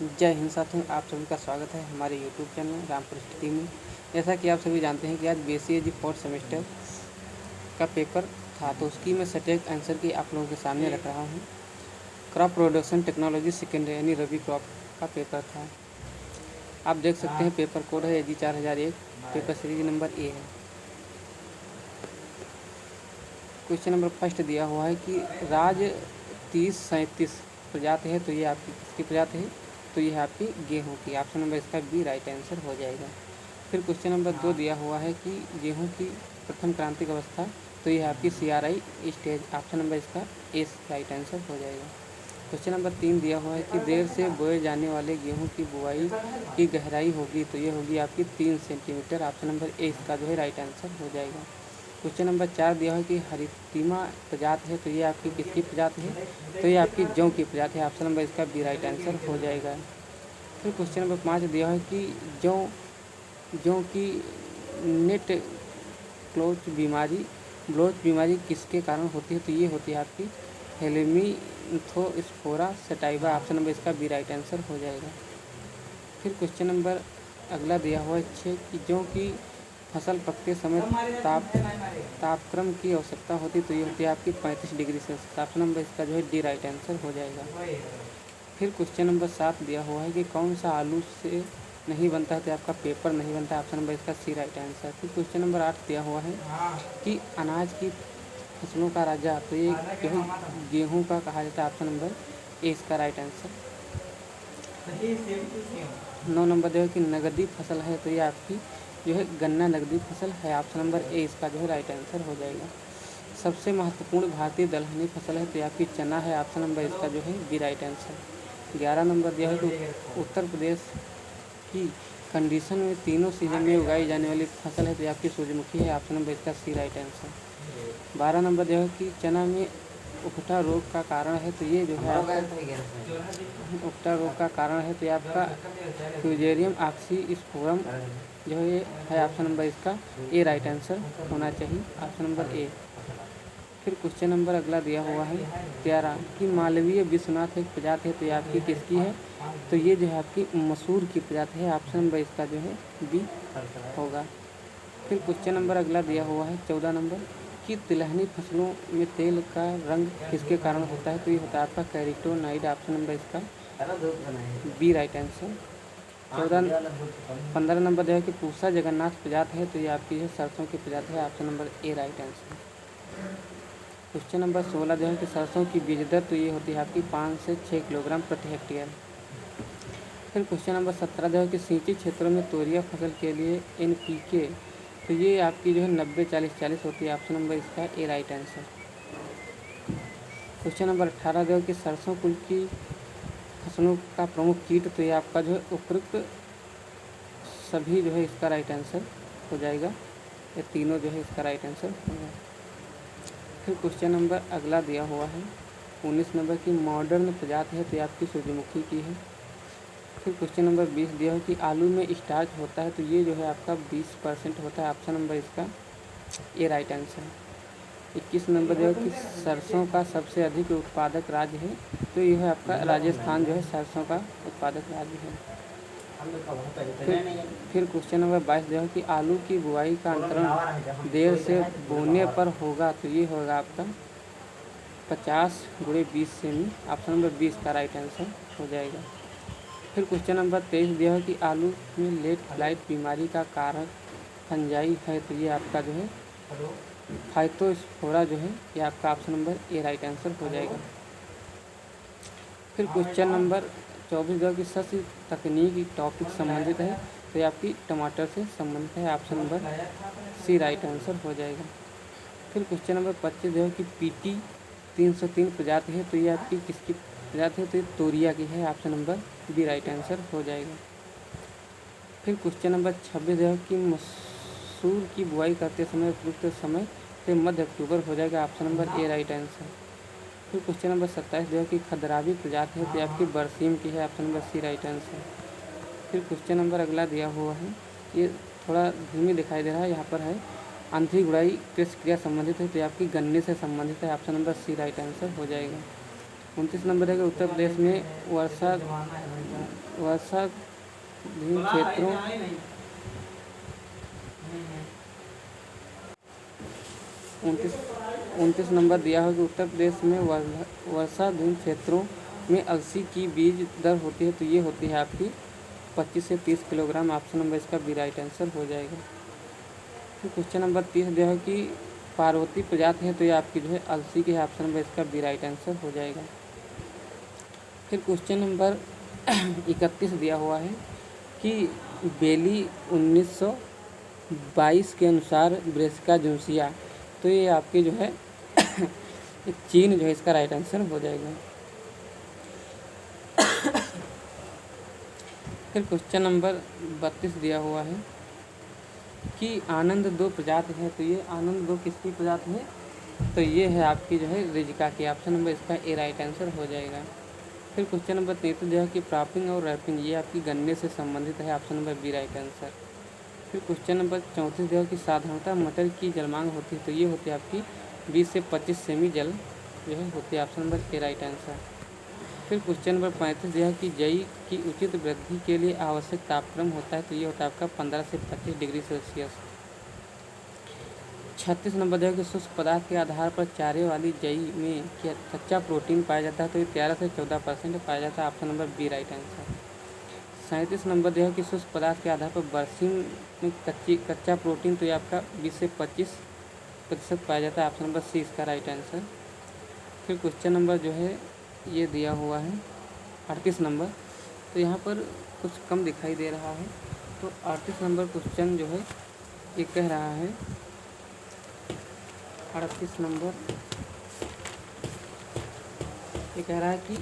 जय हिंद साथियों, आप सभी का स्वागत है हमारे यूट्यूब चैनल रामपुर स्थिति में। जैसा कि आप सभी जानते हैं कि आज BCAG फोर्थ सेमेस्टर का पेपर था, तो उसकी मैं सटीक आंसर की आप लोगों के सामने रख रहा हूँ। क्रॉप प्रोडक्शन टेक्नोलॉजी सेकेंड यानी रबी क्रॉप का पेपर था। आप देख सकते हैं पेपर कोड है AG 4001, paper series number A है। क्वेश्चन नंबर फर्स्ट दिया हुआ है कि राज 3037 प्रजाति है, तो ये आपकी किसकी प्रजाति है? तो ये है आपकी गेहूं की। ऑप्शन नंबर इसका बी राइट आंसर हो जाएगा। फिर क्वेश्चन नंबर 2 दिया हुआ है कि गेहूं की प्रथम क्रांतिक अवस्था, तो ये है आपकी CRI स्टेज। ऑप्शन नंबर इसका ए राइट आंसर हो जाएगा। क्वेश्चन नंबर 3 दिया हुआ है कि देर से बोए जाने वाले गेहूं की बुआई की गहराई होगी, तो ये होगी आपकी 3 सेंटीमीटर। ऑप्शन नंबर ए इसका जो है राइट आंसर हो जाएगा। क्वेश्चन नंबर 4 दिया है कि हरितिमा प्रजाति है, तो ये आपकी किसकी प्रजाति है? तो ये आपकी जौ की प्रजाति है। ऑप्शन नंबर इसका बी राइट आंसर हो जाएगा। फिर क्वेश्चन नंबर 5 दिया है कि जौ की नेट ब्लोच बीमारी किसके कारण होती है? तो ये होती है आपकी हेलेमिथोस्पोरा सटाइवा। ऑप्शन नंबर इसका बी राइट आंसर हो जाएगा। फिर क्वेश्चन नंबर अगला दिया हुआ है 6 कि जौ की फसल पकते समय तापक्रम की आवश्यकता होती, तो ये होती है आपकी 35 डिग्री सेल्सियस। ऑप्शन नंबर इसका जो है डी राइट आंसर हो जाएगा। फिर क्वेश्चन नंबर 7 दिया हुआ है कि कौन सा आलू से नहीं बनता है, तो आपका पेपर नहीं बनता है। ऑप्शन नंबर इसका सी राइट आंसर। फिर क्वेश्चन नंबर 8 दिया हुआ है कि अनाज की फसलों का राजा, तो ये जो है गेहूँ का कहा जाता है। ऑप्शन नंबर ए इसका राइट आंसर। 9 नंबर जो है कि नगदी फसल है, तो ये आपकी जो है गन्ना नगदी फसल है। ऑप्शन नंबर ए इसका जो है राइट आंसर हो जाएगा। सबसे महत्वपूर्ण भारतीय दलहनी फसल है, तो ये आपकी चना है। ऑप्शन नंबर इसका जो है बी राइट आंसर। 11 नंबर दिया है कि उत्तर प्रदेश की कंडीशन में तीनों सीजन में उगाई जाने वाली फसल है, तो ये आपकी सूर्यमुखी है। ऑप्शन नंबर इसका सी राइट आंसर। 12 नंबर जो है कि चना में उकठा रोग का कारण है, तो ये जो है उकठा रोग का कारण है, तो ये आपका फ्यूजेरियम ऑक्सीस्पोरम जो है ऑप्शन नंबर इसका ए राइट आंसर होना चाहिए। Option number A. फिर क्वेश्चन नंबर अगला दिया हुआ है 13 कि मालवीय विश्वनाथ एक प्रजाति है, तो ये आपकी किसकी है? तो ये जो है आपकी मसूर की प्रजाति है। ऑप्शन नंबर इसका जो है बी होगा। फिर क्वेश्चन नंबर अगला दिया हुआ है 14 नंबर कि तिलहनी फसलों में तेल का रंग किसके कारण होता है? तो ये होता है आपका कैरोटीनॉइड। ऑप्शन नंबर इसका बी राइट आंसर। 15 नंबर जो है कि पूसा जगन्नाथ प्रजाति है, तो ये आपकी है सरसों की प्रजाति है। Option number A right answer. Question number 16 जो है कि सरसों की बीज दर, तो ये होती है आपकी 5 से 6 किलोग्राम प्रति हेक्टेयर। फिर क्वेश्चन नंबर 17 जो है कि सिंचित क्षेत्रों में तोरिया फसल के लिए NPK, तो ये आपकी जो है 90-40-40 होती है। ऑप्शन नंबर इसका ए राइट आंसर। क्वेश्चन नंबर 18 जो है कि सरसों कुल की फसलों का प्रमुख कीट, तो ये आपका जो है उपयुक्त सभी जो है इसका राइट आंसर हो जाएगा। ये तीनों जो है इसका राइट आंसर होगा। फिर क्वेश्चन नंबर अगला दिया हुआ है 19 नंबर की मॉडर्न प्रजाति है, तो ये आपकी सूर्यमुखी की है। फिर क्वेश्चन नंबर 20 दिया है कि आलू में स्टार्च होता है, तो ये जो है आपका 20% होता है। ऑप्शन नंबर इसका ए राइट आंसर है। 21 नंबर जो है कि सरसों का सबसे अधिक उत्पादक राज्य है, तो यह है आपका राजस्थान जो है सरसों का उत्पादक राज्य है। फिर क्वेश्चन नंबर 22 जो है कि आलू की बुआई का अंतरण देर से बोने पर होगा, तो ये होगा आपका 50/20 सेमी। ऑप्शन नंबर 20 का राइट आंसर हो जाएगा। फिर क्वेश्चन नंबर 23 दिया है कि आलू में लेट फ्लाइट बीमारी का कारक फंजाई है, तो ये आपका जो है फाइटोस्पोरा जो है ये आपका option number A right answer हो जाएगा। फिर क्वेश्चन नंबर 24 जो है कि सस्य तकनीकी टॉपिक संबंधित है, तो ये आपकी टमाटर से संबंधित है। Option number C right answer हो जाएगा। फिर क्वेश्चन नंबर 25 जो है कि PT 303 प्रजाति है, तो ये आपकी किसकी प्रजाति है? तो ये तोरिया की है। Option number B right answer हो जाएगा। फिर क्वेश्चन नंबर 26 जो है कि मसूर की बुआई करते समय उपयुक्त समय से मध्य अक्टूबर हो जाएगा। Option number A right answer. फिर क्वेश्चन नंबर 27 जो है कि खदरावी प्रजाति है, तो आपकी बरसीम की है। Option number C right answer. फिर क्वेश्चन नंबर अगला दिया हुआ है, ये थोड़ा धीमी दिखाई दे रहा है, यहाँ पर है आंतरिक गुड़ाई कृषि क्रिया संबंधित है, तो आपकी गन्ने से संबंधित है। Option number C right answer हो जाएगा। 29 नंबर है कि उत्तर प्रदेश में वर्षाधीन क्षेत्रों 29 नंबर दिया है कि उत्तर प्रदेश में वर्षाधीन क्षेत्रों में अलसी की बीज दर होती है, तो ये होती है आपकी 25 से 30 किलोग्राम। ऑप्शन नंबर इसका बी राइट आंसर हो जाएगा। फिर क्वेश्चन नंबर 30 दिया है कि पार्वती प्रजाति है, तो ये आपकी जो है अलसी की है। ऑप्शन नंबर इसका बी राइट आंसर हो जाएगा। फिर क्वेश्चन नंबर 31 दिया हुआ है कि बेली 1922 के अनुसार ब्रेसिका जुनसिया, तो ये आपकी जो है चीन जो है इसका राइट आंसर हो जाएगा। फिर क्वेश्चन नंबर 32 दिया हुआ है कि आनंद 2 प्रजाति है, तो ये आनंद 2 किसकी प्रजाति है, तो ये है आपकी जो है रिजिका की। ऑप्शन नंबर इसका ए राइट आंसर हो जाएगा। फिर क्वेश्चन नंबर 33 जो है कि क्रॉपिंग और रैपिंग, ये आपकी गन्ने से संबंधित है। Option number B right answer. फिर क्वेश्चन नंबर 34 जो है कि साधारणतः मटर की जलमांग होती है, तो ये होती है आपकी 20 से 25 सेमी जल जो है होती है। Option number A right answer. फिर क्वेश्चन नंबर 35 जो है कि जई की उचित वृद्धि के लिए आवश्यक तापक्रम होता है, तो ये होता है आपका 15 से 25 डिग्री सेल्सियस। 36 नंबर जो है कि शुष्क पदार्थ के आधार पर चारे वाली जई में क्या कच्चा प्रोटीन पाया जाता है, तो ये 13 से 14% पाया जाता है। Option number B right answer. 37 नंबर जो है कि शुष्क पदार्थ के आधार पर बरसीम में कच्चा प्रोटीन, तो ये आपका 20 से 25% पाया जाता है। ऑप्शन नंबर सी इसका राइट आंसर। फिर क्वेश्चन नंबर जो है ये दिया हुआ है 38 नंबर, तो यहाँ पर कुछ कम दिखाई दे रहा है, तो 38 नंबर क्वेश्चन जो है ये कह रहा है 38 नंबर ये कह रहा है कि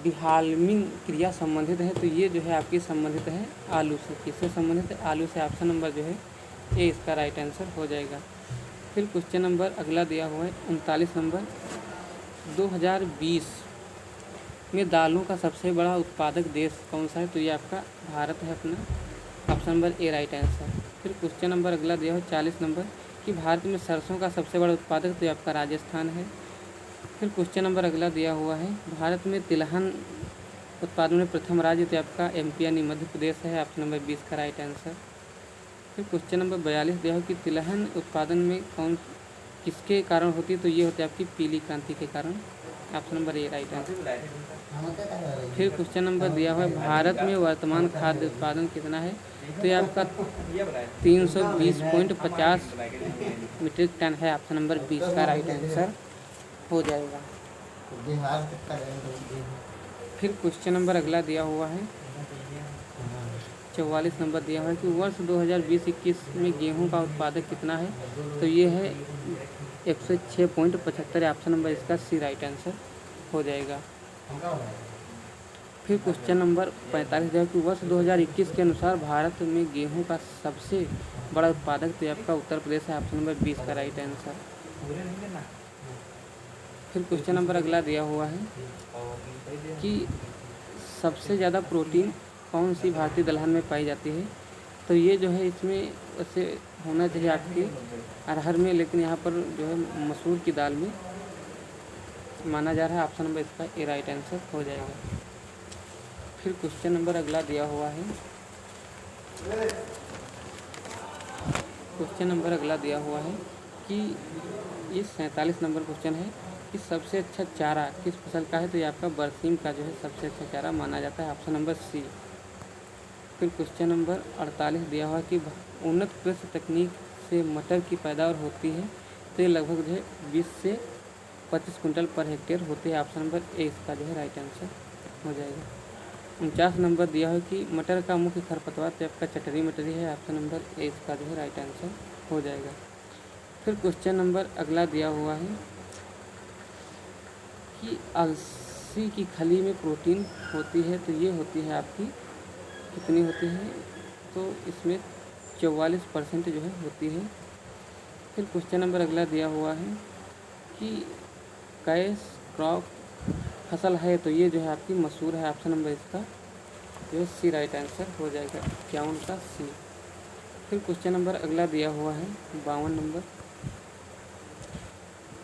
डिहाल्मिंग क्रिया संबंधित है, तो ये जो है आपकी संबंधित है आलू से। किससे संबंधित है, आलू से। ऑप्शन नंबर जो है ए इसका राइट आंसर हो जाएगा। फिर क्वेश्चन नंबर अगला दिया हुआ है 39 नंबर, 2020 में दालों का सबसे बड़ा उत्पादक देश कौन सा है, तो ये आपका भारत है अपना। Option number A right answer. फिर क्वेश्चन नंबर अगला दिया हुआ 40 नंबर कि भारत में सरसों का सबसे बड़ा उत्पादक, तो ये आपका राजस्थान है। फिर क्वेश्चन नंबर अगला दिया हुआ है भारत में तिलहन उत्पादन में प्रथम राज्य, तो आपका एमपी यानी मध्य प्रदेश है। ऑप्शन नंबर 20 का राइट आंसर। फिर क्वेश्चन नंबर 42 दिया हो कि तिलहन उत्पादन में किसके कारण होती है, तो ये होती है आपकी पीली क्रांति के कारण। Option number A right answer. फिर क्वेश्चन नंबर दिया हुआ है भारत में वर्तमान खाद्य उत्पादन कितना है, तो ये आपका 320.50 मीट्रिक टन है। ऑप्शन नंबर 20 का राइट आंसर हो जाएगा। फिर क्वेश्चन नंबर अगला दिया हुआ है 44 नंबर दिया हुआ है कि वर्ष 2020-21 में गेहूं का उत्पादक कितना है, तो ये है 106.75। ऑप्शन नंबर इसका सी राइट आंसर हो जाएगा। फिर क्वेश्चन नंबर 45 दिया कि वर्ष 2021 के अनुसार भारत में गेहूं का सबसे बड़ा उत्पादक, तो आपका उत्तर प्रदेश है। ऑप्शन नंबर 20 का राइट आंसर। फिर क्वेश्चन नंबर अगला दिया हुआ है कि सबसे ज़्यादा प्रोटीन कौन सी भारतीय दलहन में पाई जाती है, तो ये जो है इसमें वैसे होना चाहिए आपकी अरहर में, लेकिन यहाँ पर जो है मसूर की दाल में माना जा रहा है। ऑप्शन नंबर इसका ए राइट आंसर हो जाएगा। फिर क्वेश्चन नंबर अगला दिया हुआ है कि ये 47 नंबर क्वेश्चन है कि सबसे अच्छा चारा किस फसल का है, तो ये आपका बरसीम का जो है सबसे अच्छा चारा माना जाता है। Option number C. फिर क्वेश्चन नंबर 48 दिया हुआ है कि उन्नत कृषि तकनीक से मटर की पैदावार होती है, तो ये लगभग जो है 20 से 25 कुंटल पर हेक्टेयर होती है। ऑप्शन नंबर ए इसका जो है राइट आंसर हो जाएगा। 49 नंबर दिया है कि मटर का मुख्य खरपतवार, तो आपका चटरी मटरी है। ऑप्शन नंबर ए इसका जो है राइट आंसर हो जाएगा। फिर क्वेश्चन नंबर अगला दिया हुआ है कि अलसी की खली में प्रोटीन होती है, तो ये होती है आपकी कितनी होती है, तो इसमें 44% जो है होती है। फिर क्वेश्चन नंबर अगला दिया हुआ है कि कैश क्रॉप फसल है, तो ये जो है आपकी मसूर है। ऑप्शन नंबर इसका जो है सी राइट आंसर हो जाएगा, 51 का सी। फिर क्वेश्चन नंबर अगला दिया हुआ है 52 नंबर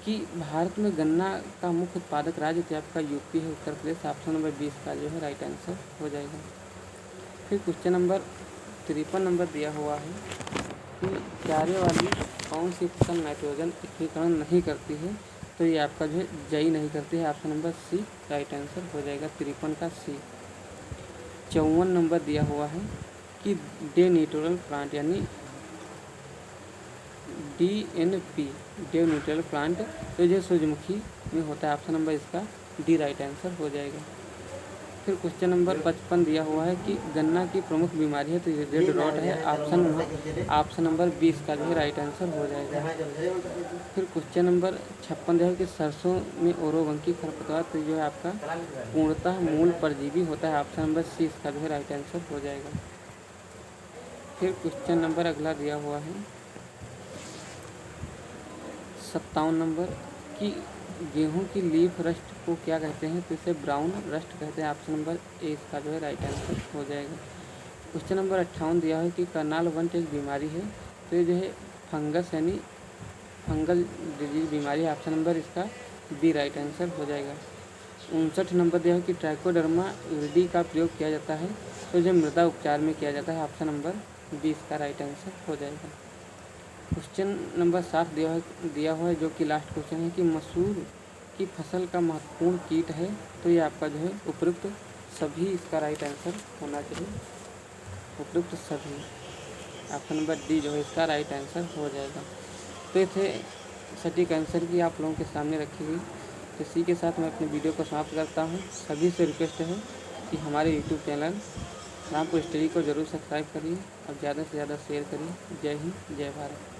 कि भारत में गन्ना का मुख्य उत्पादक राज्य तो आपका यूपी है, उत्तर प्रदेश। ऑप्शन नंबर 20 का जो है राइट आंसर हो जाएगा। फिर क्वेश्चन नंबर 53 नंबर दिया हुआ है कि चारे वाली कौन सी फसल नाइट्रोजन स्थिरीकरण नहीं करती है, तो ये आपका जो है जई नहीं करती है। Option number C right answer हो जाएगा, 53 का सी। 54 नंबर दिया हुआ है कि डे न्यूट्रल प्लांट यानी DNP डे न्यूट्रल प्लांट तो जो सूरजमुखी में होता है। ऑप्शन नंबर इसका डी राइट आंसर हो जाएगा। फिर क्वेश्चन नंबर 55 दिया हुआ है कि गन्ना की प्रमुख बीमारी है तो ये रेड रॉट है। ऑप्शन नंबर 20 का जो है राइट आंसर हो जाएगा। फिर क्वेश्चन नंबर 56 दिया है कि सरसों में ओरोवंकी खरपतवार तो जो है आपका पूर्णतः मूल परजीवी होता है। ऑप्शन नंबर सी इसका जो है राइट आंसर हो जाएगा। फिर क्वेश्चन नंबर अगला दिया हुआ है 57 नंबर कि गेहूं की लीफ रस्ट को क्या कहते हैं, तो इसे ब्राउन रस्ट कहते हैं। ऑप्शन नंबर ए इसका जो है राइट आंसर हो जाएगा। क्वेश्चन नंबर 58 दिया है कि करनाल वंट एक बीमारी है तो ये जो है फंगस यानी फंगल डिजीज बीमारी है। ऑप्शन नंबर इसका बी राइट आंसर हो जाएगा। 59 नंबर दिया है कि ट्राइकोडर्मा विरिडी का प्रयोग किया जाता है तो जो मृदा उपचार में किया जाता है। ऑप्शन नंबर 20 का राइट आंसर हो जाएगा। क्वेश्चन नंबर 7 दिया हुआ है जो कि लास्ट क्वेश्चन है कि मसूर की फसल का महत्वपूर्ण कीट है तो ये आपका जो है उपयुक्त सभी इसका राइट आंसर होना चाहिए, उपयुक्त सभी। ऑप्शन नंबर डी जो है इसका राइट आंसर हो जाएगा। तो ये थे सटीक आंसर की आप लोगों के सामने रखी हुई। इसी के साथ मैं अपनी वीडियो को समाप्त करता हूँ। सभी से रिक्वेस्ट है कि हमारे यूट्यूब चैनल रामपुर स्टडी को ज़रूर सब्सक्राइब करिए और ज़्यादा से ज़्यादा शेयर करिए। जय हिंद, जय भारत।